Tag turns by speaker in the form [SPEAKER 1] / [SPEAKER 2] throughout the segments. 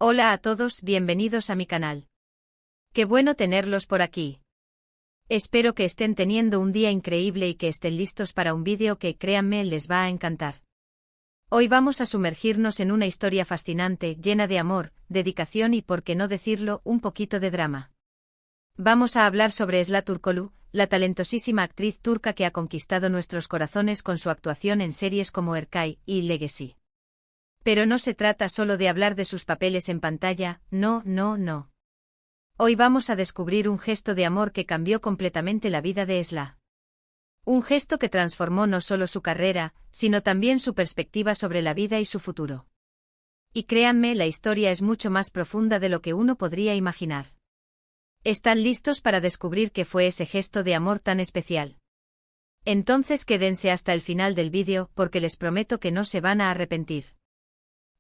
[SPEAKER 1] Hola a todos, bienvenidos a mi canal. Qué bueno tenerlos por aquí. Espero que estén teniendo un día increíble y que estén listos para un vídeo que, créanme, les va a encantar. Hoy vamos a sumergirnos en una historia fascinante, llena de amor, dedicación y, por qué no decirlo, un poquito de drama. Vamos a hablar sobre Esra Türkoğlu, la talentosísima actriz turca que ha conquistado nuestros corazones con su actuación en series como Erkay y Legacy. Pero no se trata solo de hablar de sus papeles en pantalla, no. Hoy vamos a descubrir un gesto de amor que cambió completamente la vida de Esra. Un gesto que transformó no solo su carrera, sino también su perspectiva sobre la vida y su futuro. Y créanme, la historia es mucho más profunda de lo que uno podría imaginar. ¿Están listos para descubrir qué fue ese gesto de amor tan especial? Entonces quédense hasta el final del vídeo porque les prometo que no se van a arrepentir.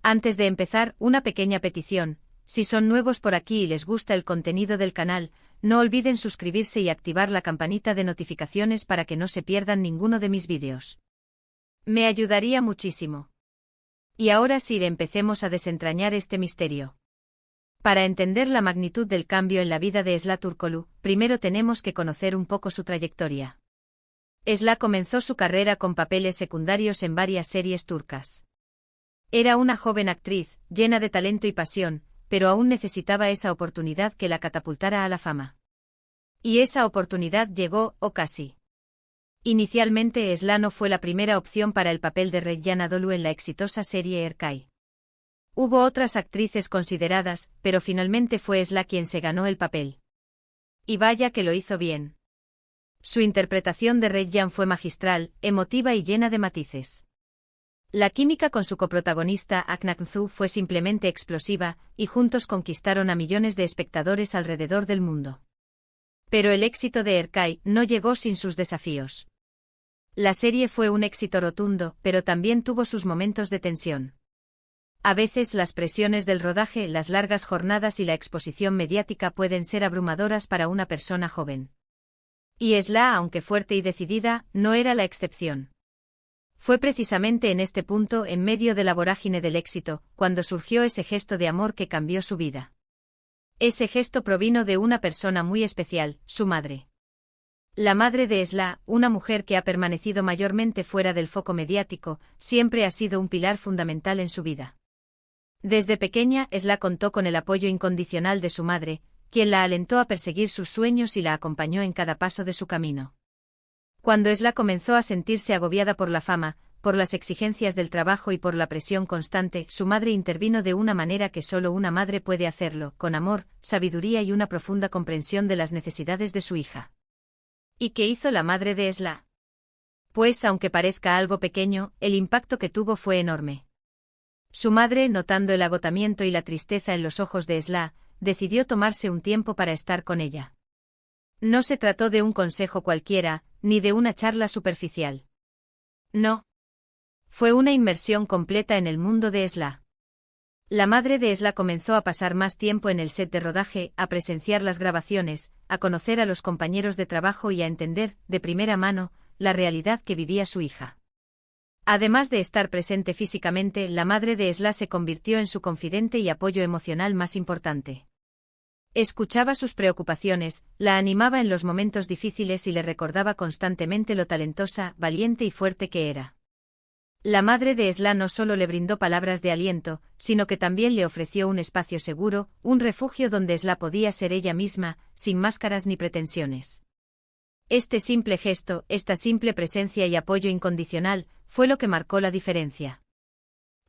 [SPEAKER 1] Antes de empezar, una pequeña petición: si son nuevos por aquí y les gusta el contenido del canal, no olviden suscribirse y activar la campanita de notificaciones para que no se pierdan ninguno de mis vídeos. Me ayudaría muchísimo. Y ahora sí, empecemos a desentrañar este misterio. Para entender la magnitud del cambio en la vida de Esra Türkoğlu, primero tenemos que conocer un poco su trayectoria. Esra comenzó su carrera con papeles secundarios en varias series turcas. Era una joven actriz, llena de talento y pasión, pero aún necesitaba esa oportunidad que la catapultara a la fama. Y esa oportunidad llegó, o casi. Inicialmente Esra no fue la primera opción para el papel de Rejyan Anadolu en la exitosa serie Erkay. Hubo otras actrices consideradas, pero finalmente fue Esra quien se ganó el papel. Y vaya que lo hizo bien. Su interpretación de Rejyan fue magistral, emotiva y llena de matices. La química con su coprotagonista Akın Aksu fue simplemente explosiva, y juntos conquistaron a millones de espectadores alrededor del mundo. Pero el éxito de Erkay no llegó sin sus desafíos. La serie fue un éxito rotundo, pero también tuvo sus momentos de tensión. A veces las presiones del rodaje, las largas jornadas y la exposición mediática pueden ser abrumadoras para una persona joven. Y Esra, aunque fuerte y decidida, no era la excepción. Fue precisamente en este punto, en medio de la vorágine del éxito, cuando surgió ese gesto de amor que cambió su vida. Ese gesto provino de una persona muy especial, su madre. La madre de Esra, una mujer que ha permanecido mayormente fuera del foco mediático, siempre ha sido un pilar fundamental en su vida. Desde pequeña, Esra contó con el apoyo incondicional de su madre, quien la alentó a perseguir sus sueños y la acompañó en cada paso de su camino. Cuando Esra comenzó a sentirse agobiada por la fama, por las exigencias del trabajo y por la presión constante, su madre intervino de una manera que solo una madre puede hacerlo, con amor, sabiduría y una profunda comprensión de las necesidades de su hija. ¿Y qué hizo la madre de Esra? Pues, aunque parezca algo pequeño, el impacto que tuvo fue enorme. Su madre, notando el agotamiento y la tristeza en los ojos de Esra, decidió tomarse un tiempo para estar con ella. No se trató de un consejo cualquiera, ni de una charla superficial. No. Fue una inmersión completa en el mundo de Esra. La madre de Esra comenzó a pasar más tiempo en el set de rodaje, a presenciar las grabaciones, a conocer a los compañeros de trabajo y a entender, de primera mano, la realidad que vivía su hija. Además de estar presente físicamente, la madre de Esra se convirtió en su confidente y apoyo emocional más importante. Escuchaba sus preocupaciones, la animaba en los momentos difíciles y le recordaba constantemente lo talentosa, valiente y fuerte que era. La madre de Esra no solo le brindó palabras de aliento, sino que también le ofreció un espacio seguro, un refugio donde Esra podía ser ella misma, sin máscaras ni pretensiones. Este simple gesto, esta simple presencia y apoyo incondicional, fue lo que marcó la diferencia.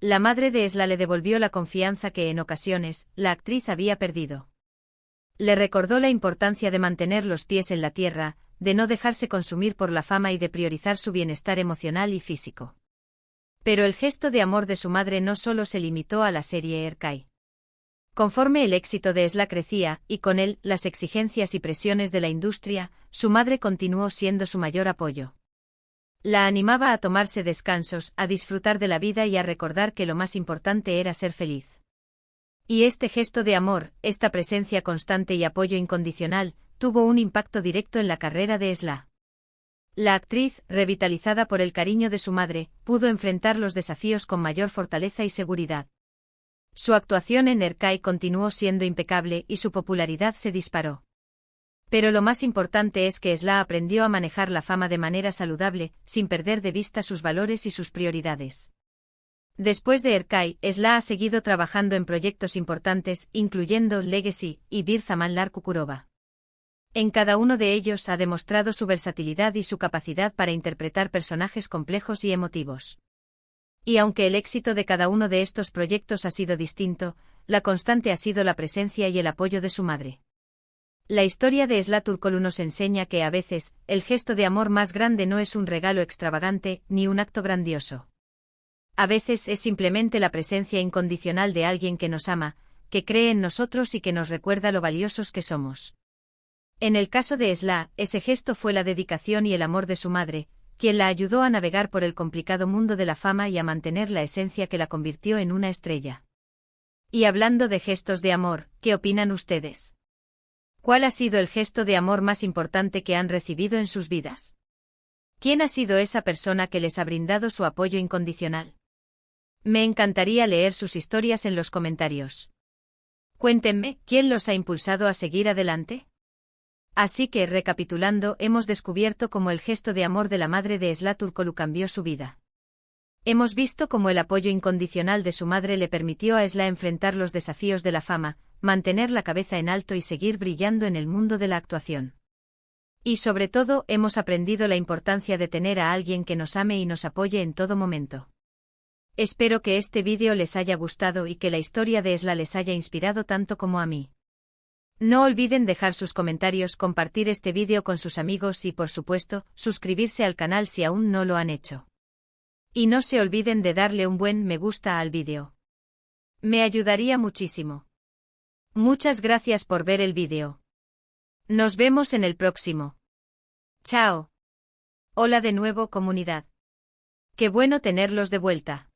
[SPEAKER 1] La madre de Esra le devolvió la confianza que en ocasiones, la actriz había perdido. Le recordó la importancia de mantener los pies en la tierra, de no dejarse consumir por la fama y de priorizar su bienestar emocional y físico. Pero el gesto de amor de su madre no solo se limitó a la serie Erkay. Conforme el éxito de Esra crecía, y con él, las exigencias y presiones de la industria, su madre continuó siendo su mayor apoyo. La animaba a tomarse descansos, a disfrutar de la vida y a recordar que lo más importante era ser feliz. Y este gesto de amor, esta presencia constante y apoyo incondicional, tuvo un impacto directo en la carrera de Esra. La actriz, revitalizada por el cariño de su madre, pudo enfrentar los desafíos con mayor fortaleza y seguridad. Su actuación en Erkai continuó siendo impecable y su popularidad se disparó. Pero lo más importante es que Sla aprendió a manejar la fama de manera saludable, sin perder de vista sus valores y sus prioridades. Después de Erkai, Sla ha seguido trabajando en proyectos importantes, incluyendo Legacy y Bir Zaman Lar Kukurova. En cada uno de ellos ha demostrado su versatilidad y su capacidad para interpretar personajes complejos y emotivos. Y aunque el éxito de cada uno de estos proyectos ha sido distinto, la constante ha sido la presencia y el apoyo de su madre. La historia de Sla Turkoglu nos enseña que a veces, el gesto de amor más grande no es un regalo extravagante, ni un acto grandioso. A veces es simplemente la presencia incondicional de alguien que nos ama, que cree en nosotros y que nos recuerda lo valiosos que somos. En el caso de Sla, ese gesto fue la dedicación y el amor de su madre, quien la ayudó a navegar por el complicado mundo de la fama y a mantener la esencia que la convirtió en una estrella. Y hablando de gestos de amor, ¿qué opinan ustedes? ¿Cuál ha sido el gesto de amor más importante que han recibido en sus vidas? ¿Quién ha sido esa persona que les ha brindado su apoyo incondicional? Me encantaría leer sus historias en los comentarios. Cuéntenme, ¿quién los ha impulsado a seguir adelante? Así que, recapitulando, hemos descubierto cómo el gesto de amor de la madre de Sla Turkoglu cambió su vida. Hemos visto cómo el apoyo incondicional de su madre le permitió a Sla enfrentar los desafíos de la fama, mantener la cabeza en alto y seguir brillando en el mundo de la actuación. Y sobre todo, hemos aprendido la importancia de tener a alguien que nos ame y nos apoye en todo momento. Espero que este vídeo les haya gustado y que la historia de Sla les haya inspirado tanto como a mí. No olviden dejar sus comentarios, compartir este vídeo con sus amigos y, por supuesto, suscribirse al canal si aún no lo han hecho. Y no se olviden de darle un buen me gusta al vídeo. Me ayudaría muchísimo. Muchas gracias por ver el vídeo. Nos vemos en el próximo. Chao. Hola de nuevo, comunidad. Qué bueno tenerlos de vuelta.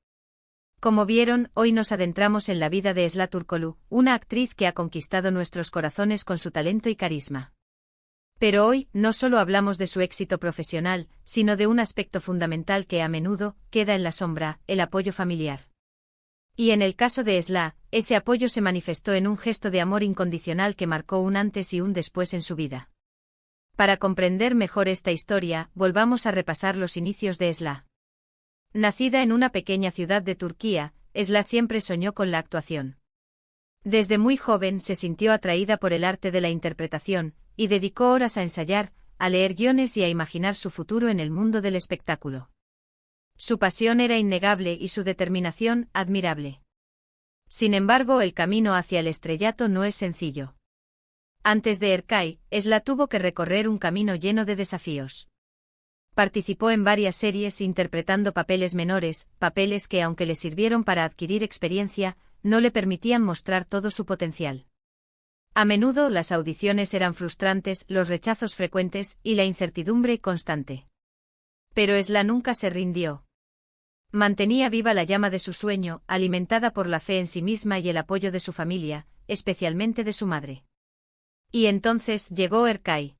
[SPEAKER 1] Como vieron, hoy nos adentramos en la vida de Sla Turkoglu, una actriz que ha conquistado nuestros corazones con su talento y carisma. Pero hoy, no solo hablamos de su éxito profesional, sino de un aspecto fundamental que a menudo queda en la sombra, el apoyo familiar. Y en el caso de Sla, ese apoyo se manifestó en un gesto de amor incondicional que marcó un antes y un después en su vida. Para comprender mejor esta historia, volvamos a repasar los inicios de Sla. Nacida en una pequeña ciudad de Turquía, Sla siempre soñó con la actuación. Desde muy joven se sintió atraída por el arte de la interpretación, y dedicó horas a ensayar, a leer guiones y a imaginar su futuro en el mundo del espectáculo. Su pasión era innegable y su determinación admirable. Sin embargo, el camino hacia el estrellato no es sencillo. Antes de Erkai, Sla tuvo que recorrer un camino lleno de desafíos. Participó en varias series interpretando papeles menores, papeles que, aunque le sirvieron para adquirir experiencia, no le permitían mostrar todo su potencial. A menudo las audiciones eran frustrantes, los rechazos frecuentes y la incertidumbre constante. Pero Sla nunca se rindió. Mantenía viva la llama de su sueño, alimentada por la fe en sí misma y el apoyo de su familia, especialmente de su madre. Y entonces llegó Erkai.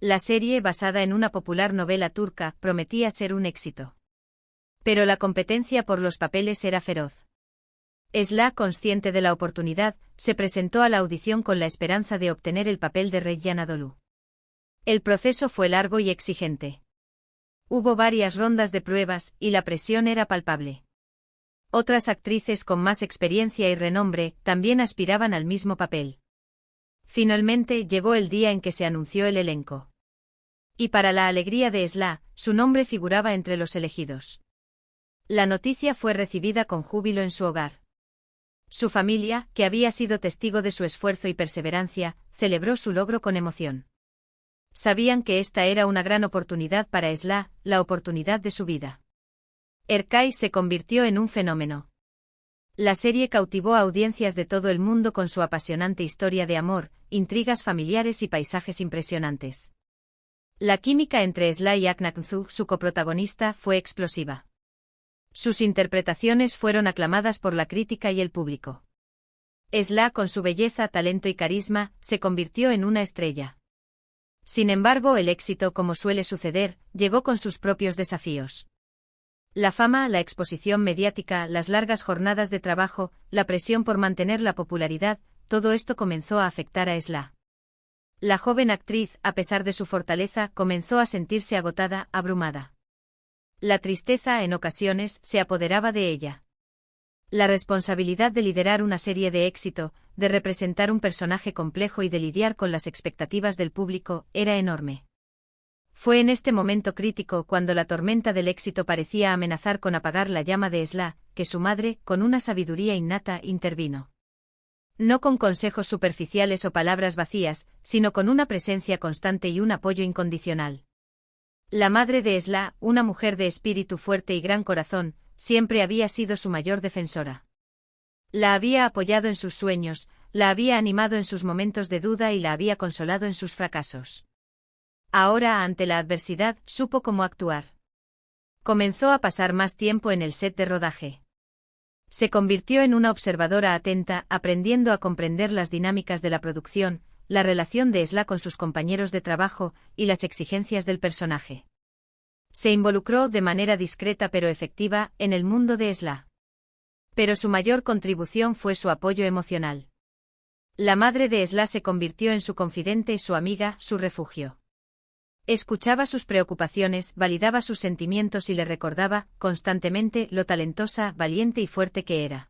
[SPEAKER 1] La serie, basada en una popular novela turca, prometía ser un éxito. Pero la competencia por los papeles era feroz. Sla, consciente de la oportunidad, se presentó a la audición con la esperanza de obtener el papel de Reyyan Anadolu. El proceso fue largo y exigente. Hubo varias rondas de pruebas, y la presión era palpable. Otras actrices con más experiencia y renombre también aspiraban al mismo papel. Finalmente llegó el día en que se anunció el elenco. Y para la alegría de Sla, su nombre figuraba entre los elegidos. La noticia fue recibida con júbilo en su hogar. Su familia, que había sido testigo de su esfuerzo y perseverancia, celebró su logro con emoción. Sabían que esta era una gran oportunidad para Sla, la oportunidad de su vida. Erkai se convirtió en un fenómeno. La serie cautivó a audiencias de todo el mundo con su apasionante historia de amor, intrigas familiares y paisajes impresionantes. La química entre Sla y Aknaknzu, su coprotagonista, fue explosiva. Sus interpretaciones fueron aclamadas por la crítica y el público. Sla, con su belleza, talento y carisma, se convirtió en una estrella. Sin embargo, el éxito, como suele suceder, llegó con sus propios desafíos. La fama, la exposición mediática, las largas jornadas de trabajo, la presión por mantener la popularidad, todo esto comenzó a afectar a Esla. La joven actriz, a pesar de su fortaleza, comenzó a sentirse agotada, abrumada. La tristeza, en ocasiones, se apoderaba de ella. La responsabilidad de liderar una serie de éxito, de representar un personaje complejo y de lidiar con las expectativas del público, era enorme. Fue en este momento crítico cuando la tormenta del éxito parecía amenazar con apagar la llama de Esla, que su madre, con una sabiduría innata, intervino. No con consejos superficiales o palabras vacías, sino con una presencia constante y un apoyo incondicional. La madre de Esla, una mujer de espíritu fuerte y gran corazón, siempre había sido su mayor defensora. La había apoyado en sus sueños, la había animado en sus momentos de duda y la había consolado en sus fracasos. Ahora, ante la adversidad, supo cómo actuar. Comenzó a pasar más tiempo en el set de rodaje. Se convirtió en una observadora atenta, aprendiendo a comprender las dinámicas de la producción, la relación de Esla con sus compañeros de trabajo y las exigencias del personaje. Se involucró de manera discreta pero efectiva en el mundo de Esla. Pero su mayor contribución fue su apoyo emocional. La madre de Esla se convirtió en su confidente, su amiga, su refugio. Escuchaba sus preocupaciones, validaba sus sentimientos y le recordaba, constantemente, lo talentosa, valiente y fuerte que era.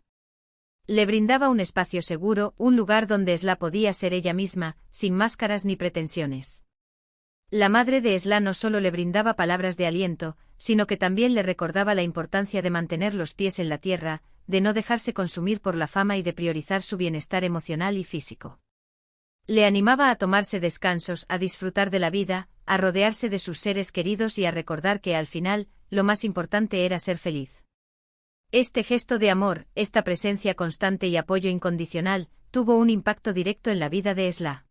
[SPEAKER 1] Le brindaba un espacio seguro, un lugar donde Esla podía ser ella misma, sin máscaras ni pretensiones. La madre de Esla no solo le brindaba palabras de aliento, sino que también le recordaba la importancia de mantener los pies en la tierra, de no dejarse consumir por la fama y de priorizar su bienestar emocional y físico. Le animaba a tomarse descansos, a disfrutar de la vida, a rodearse de sus seres queridos y a recordar que al final, lo más importante era ser feliz. Este gesto de amor, esta presencia constante y apoyo incondicional, tuvo un impacto directo en la vida de Esla.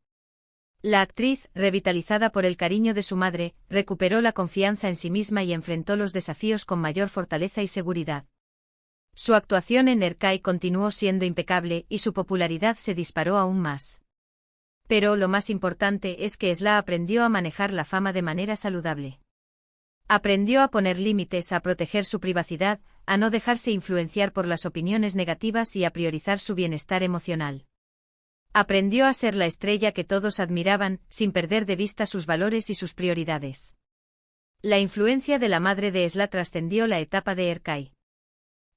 [SPEAKER 1] La actriz, revitalizada por el cariño de su madre, recuperó la confianza en sí misma y enfrentó los desafíos con mayor fortaleza y seguridad. Su actuación en Erkai continuó siendo impecable y su popularidad se disparó aún más. Pero lo más importante es que Esla aprendió a manejar la fama de manera saludable. Aprendió a poner límites, a proteger su privacidad, a no dejarse influenciar por las opiniones negativas y a priorizar su bienestar emocional. Aprendió a ser la estrella que todos admiraban, sin perder de vista sus valores y sus prioridades. La influencia de la madre de Esla trascendió la etapa de Erkai.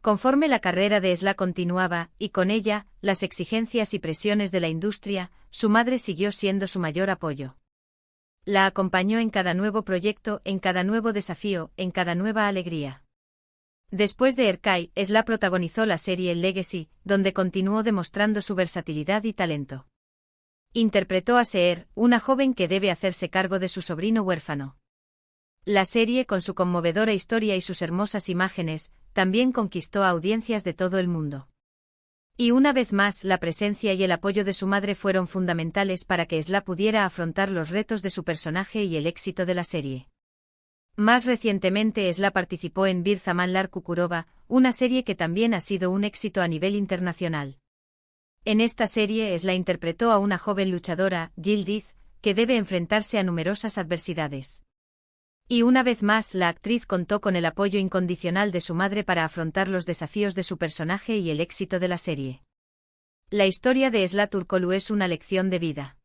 [SPEAKER 1] Conforme la carrera de Esla continuaba, y con ella, las exigencias y presiones de la industria, su madre siguió siendo su mayor apoyo. La acompañó en cada nuevo proyecto, en cada nuevo desafío, en cada nueva alegría. Después de Erkai, Esla protagonizó la serie Legacy, donde continuó demostrando su versatilidad y talento. Interpretó a Seher, una joven que debe hacerse cargo de su sobrino huérfano. La serie, con su conmovedora historia y sus hermosas imágenes, también conquistó a audiencias de todo el mundo. Y una vez más, la presencia y el apoyo de su madre fueron fundamentales para que Esla pudiera afrontar los retos de su personaje y el éxito de la serie. Más recientemente Esla participó en Bir Zamanlar Kukurova, una serie que también ha sido un éxito a nivel internacional. En esta serie Esla interpretó a una joven luchadora, Yildiz, que debe enfrentarse a numerosas adversidades. Y una vez más la actriz contó con el apoyo incondicional de su madre para afrontar los desafíos de su personaje y el éxito de la serie. La historia de Esla Turkoglu es una lección de vida.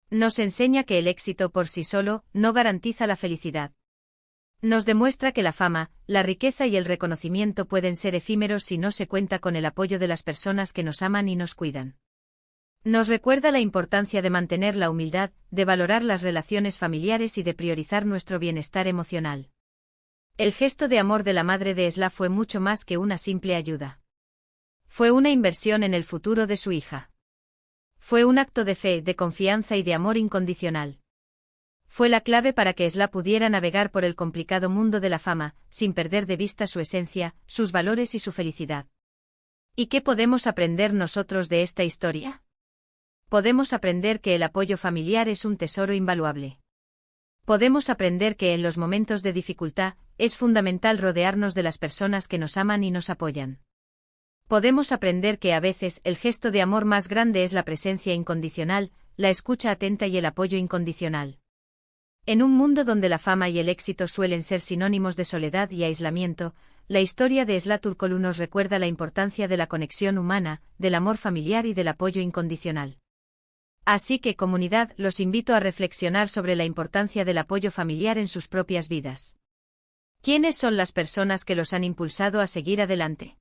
[SPEAKER 1] Nos enseña que el éxito por sí solo no garantiza la felicidad. Nos demuestra que la fama, la riqueza y el reconocimiento pueden ser efímeros si no se cuenta con el apoyo de las personas que nos aman y nos cuidan. Nos recuerda la importancia de mantener la humildad, de valorar las relaciones familiares y de priorizar nuestro bienestar emocional. El gesto de amor de la madre de Esla fue mucho más que una simple ayuda. Fue una inversión en el futuro de su hija. Fue un acto de fe, de confianza y de amor incondicional. Fue la clave para que Esla pudiera navegar por el complicado mundo de la fama, sin perder de vista su esencia, sus valores y su felicidad. ¿Y qué podemos aprender nosotros de esta historia? Podemos aprender que el apoyo familiar es un tesoro invaluable. Podemos aprender que en los momentos de dificultad, es fundamental rodearnos de las personas que nos aman y nos apoyan. Podemos aprender que a veces el gesto de amor más grande es la presencia incondicional, la escucha atenta y el apoyo incondicional. En un mundo donde la fama y el éxito suelen ser sinónimos de soledad y aislamiento, la historia de Esla Turkoglu nos recuerda la importancia de la conexión humana, del amor familiar y del apoyo incondicional. Así que, comunidad, los invito a reflexionar sobre la importancia del apoyo familiar en sus propias vidas. ¿Quiénes son las personas que los han impulsado a seguir adelante?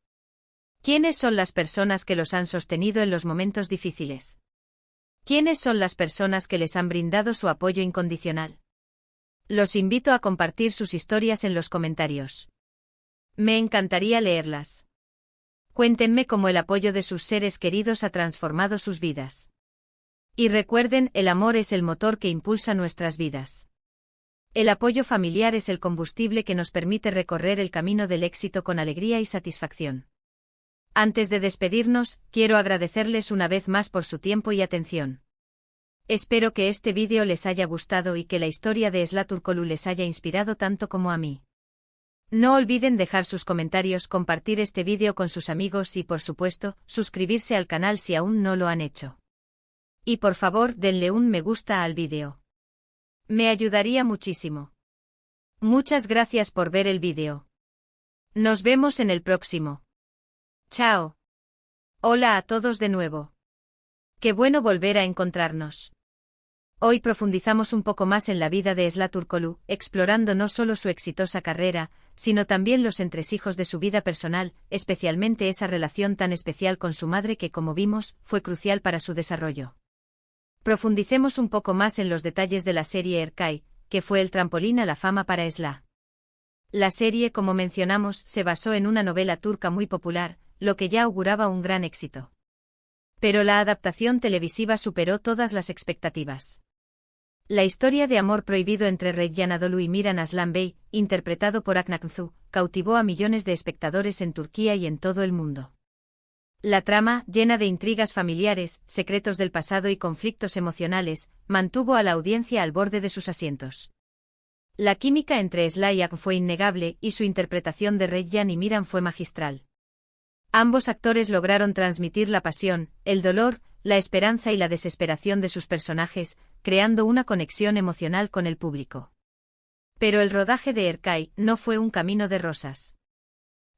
[SPEAKER 1] ¿Quiénes son las personas que los han sostenido en los momentos difíciles? ¿Quiénes son las personas que les han brindado su apoyo incondicional? Los invito a compartir sus historias en los comentarios. Me encantaría leerlas. Cuéntenme cómo el apoyo de sus seres queridos ha transformado sus vidas. Y recuerden, el amor es el motor que impulsa nuestras vidas. El apoyo familiar es el combustible que nos permite recorrer el camino del éxito con alegría y satisfacción. Antes de despedirnos, quiero agradecerles una vez más por su tiempo y atención. Espero que este vídeo les haya gustado y que la historia de Esla Turkoglu les haya inspirado tanto como a mí. No olviden dejar sus comentarios, compartir este vídeo con sus amigos y, por supuesto, suscribirse al canal si aún no lo han hecho. Y por favor, denle un me gusta al vídeo. Me ayudaría muchísimo. Muchas gracias por ver el vídeo. Nos vemos en el próximo. Chao. Hola a todos de nuevo. Qué bueno volver a encontrarnos. Hoy profundizamos un poco más en la vida de Esla Turkoglu, explorando no solo su exitosa carrera, sino también los entresijos de su vida personal, especialmente esa relación tan especial con su madre que, como vimos, fue crucial para su desarrollo. Profundicemos un poco más en los detalles de la serie Erkay, que fue el trampolín a la fama para Esla. La serie, como mencionamos, se basó en una novela turca muy popular, lo que ya auguraba un gran éxito. Pero la adaptación televisiva superó todas las expectativas. La historia de amor prohibido entre Reyyan Anadolu y Miran Aslan Bey, interpretado por Akın Aksu, cautivó a millones de espectadores en Turquía y en todo el mundo. La trama, llena de intrigas familiares, secretos del pasado y conflictos emocionales, mantuvo a la audiencia al borde de sus asientos. La química entre Esla y Akın fue innegable y su interpretación de Reyyan y Miran fue magistral. Ambos actores lograron transmitir la pasión, el dolor, la esperanza y la desesperación de sus personajes, creando una conexión emocional con el público. Pero el rodaje de Erkay no fue un camino de rosas.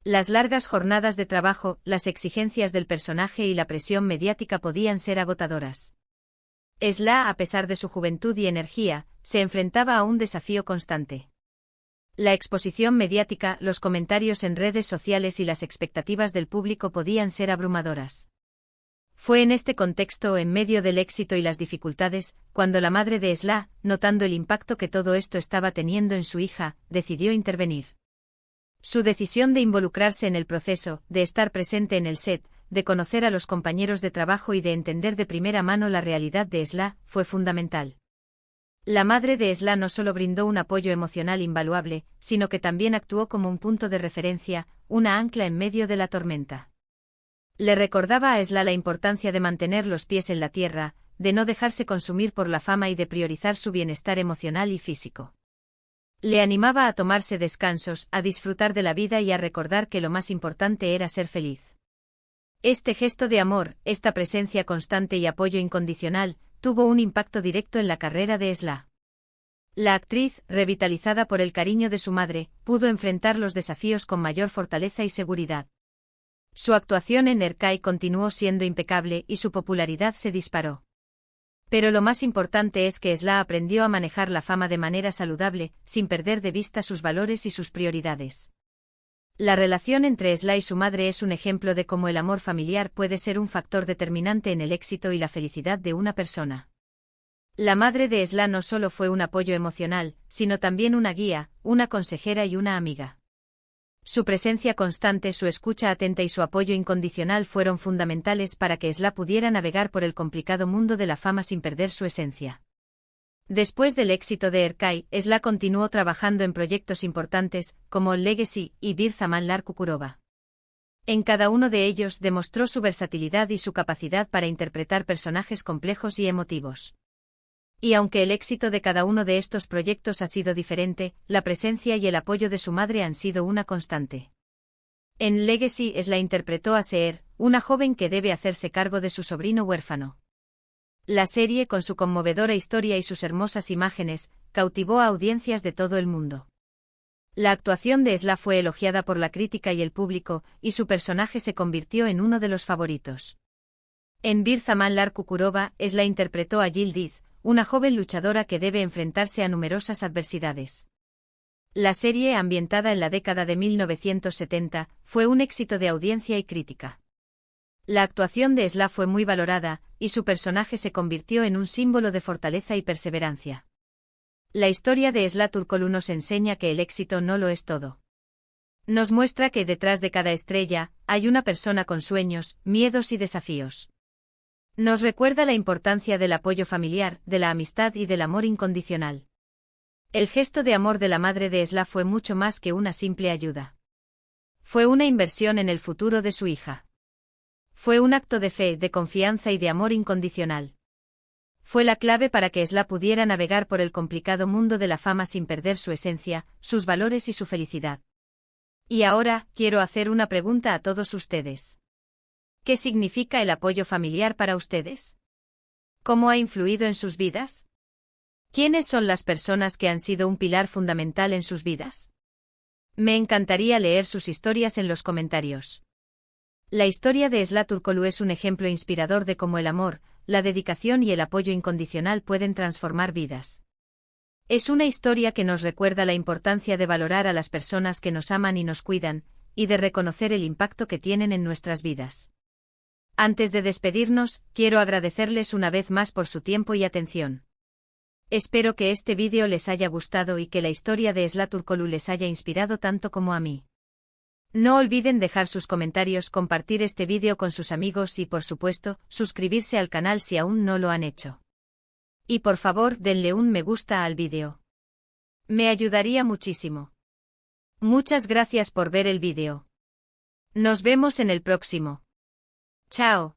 [SPEAKER 1] Las largas jornadas de trabajo, las exigencias del personaje y la presión mediática podían ser agotadoras. Esla, a pesar de su juventud y energía, se enfrentaba a un desafío constante. La exposición mediática, los comentarios en redes sociales y las expectativas del público podían ser abrumadoras. Fue en este contexto, en medio del éxito y las dificultades, cuando la madre de Esla, notando el impacto que todo esto estaba teniendo en su hija, decidió intervenir. Su decisión de involucrarse en el proceso, de estar presente en el set, de conocer a los compañeros de trabajo y de entender de primera mano la realidad de Esla, fue fundamental. La madre de Esla no solo brindó un apoyo emocional invaluable, sino que también actuó como un punto de referencia, una ancla en medio de la tormenta. Le recordaba a Esla la importancia de mantener los pies en la tierra, de no dejarse consumir por la fama y de priorizar su bienestar emocional y físico. Le animaba a tomarse descansos, a disfrutar de la vida y a recordar que lo más importante era ser feliz. Este gesto de amor, esta presencia constante y apoyo incondicional, tuvo un impacto directo en la carrera de Esla. La actriz, revitalizada por el cariño de su madre, pudo enfrentar los desafíos con mayor fortaleza y seguridad. Su actuación en Erkay continuó siendo impecable y su popularidad se disparó. Pero lo más importante es que Esla aprendió a manejar la fama de manera saludable, sin perder de vista sus valores y sus prioridades. La relación entre Esla y su madre es un ejemplo de cómo el amor familiar puede ser un factor determinante en el éxito y la felicidad de una persona. La madre de Esla no solo fue un apoyo emocional, sino también una guía, una consejera y una amiga. Su presencia constante, su escucha atenta y su apoyo incondicional fueron fundamentales para que Esla pudiera navegar por el complicado mundo de la fama sin perder su esencia. Después del éxito de Erkay, Esla continuó trabajando en proyectos importantes, como Legacy y Bir Zamanlar Kukurova. En cada uno de ellos demostró su versatilidad y su capacidad para interpretar personajes complejos y emotivos. Y aunque el éxito de cada uno de estos proyectos ha sido diferente, la presencia y el apoyo de su madre han sido una constante. En Legacy, Esla interpretó a Seher, una joven que debe hacerse cargo de su sobrino huérfano. La serie, con su conmovedora historia y sus hermosas imágenes, cautivó a audiencias de todo el mundo. La actuación de Esla fue elogiada por la crítica y el público, y su personaje se convirtió en uno de los favoritos. En Bir Zaman Lar Kukurova, Esla interpretó a Yildiz, una joven luchadora que debe enfrentarse a numerosas adversidades. La serie, ambientada en la década de 1970, fue un éxito de audiencia y crítica. La actuación de Esla fue muy valorada, y su personaje se convirtió en un símbolo de fortaleza y perseverancia. La historia de Esla Turkoglu nos enseña que el éxito no lo es todo. Nos muestra que detrás de cada estrella, hay una persona con sueños, miedos y desafíos. Nos recuerda la importancia del apoyo familiar, de la amistad y del amor incondicional. El gesto de amor de la madre de Esla fue mucho más que una simple ayuda. Fue una inversión en el futuro de su hija. Fue un acto de fe, de confianza y de amor incondicional. Fue la clave para que Esla pudiera navegar por el complicado mundo de la fama sin perder su esencia, sus valores y su felicidad. Y ahora, quiero hacer una pregunta a todos ustedes. ¿Qué significa el apoyo familiar para ustedes? ¿Cómo ha influido en sus vidas? ¿Quiénes son las personas que han sido un pilar fundamental en sus vidas? Me encantaría leer sus historias en los comentarios. La historia de Esla Turkoglu es un ejemplo inspirador de cómo el amor, la dedicación y el apoyo incondicional pueden transformar vidas. Es una historia que nos recuerda la importancia de valorar a las personas que nos aman y nos cuidan, y de reconocer el impacto que tienen en nuestras vidas. Antes de despedirnos, quiero agradecerles una vez más por su tiempo y atención. Espero que este vídeo les haya gustado y que la historia de Esla Turkoglu les haya inspirado tanto como a mí. No olviden dejar sus comentarios, compartir este vídeo con sus amigos y, por supuesto, suscribirse al canal si aún no lo han hecho. Y por favor, denle un me gusta al vídeo. Me ayudaría muchísimo. Muchas gracias por ver el vídeo. Nos vemos en el próximo. Chao.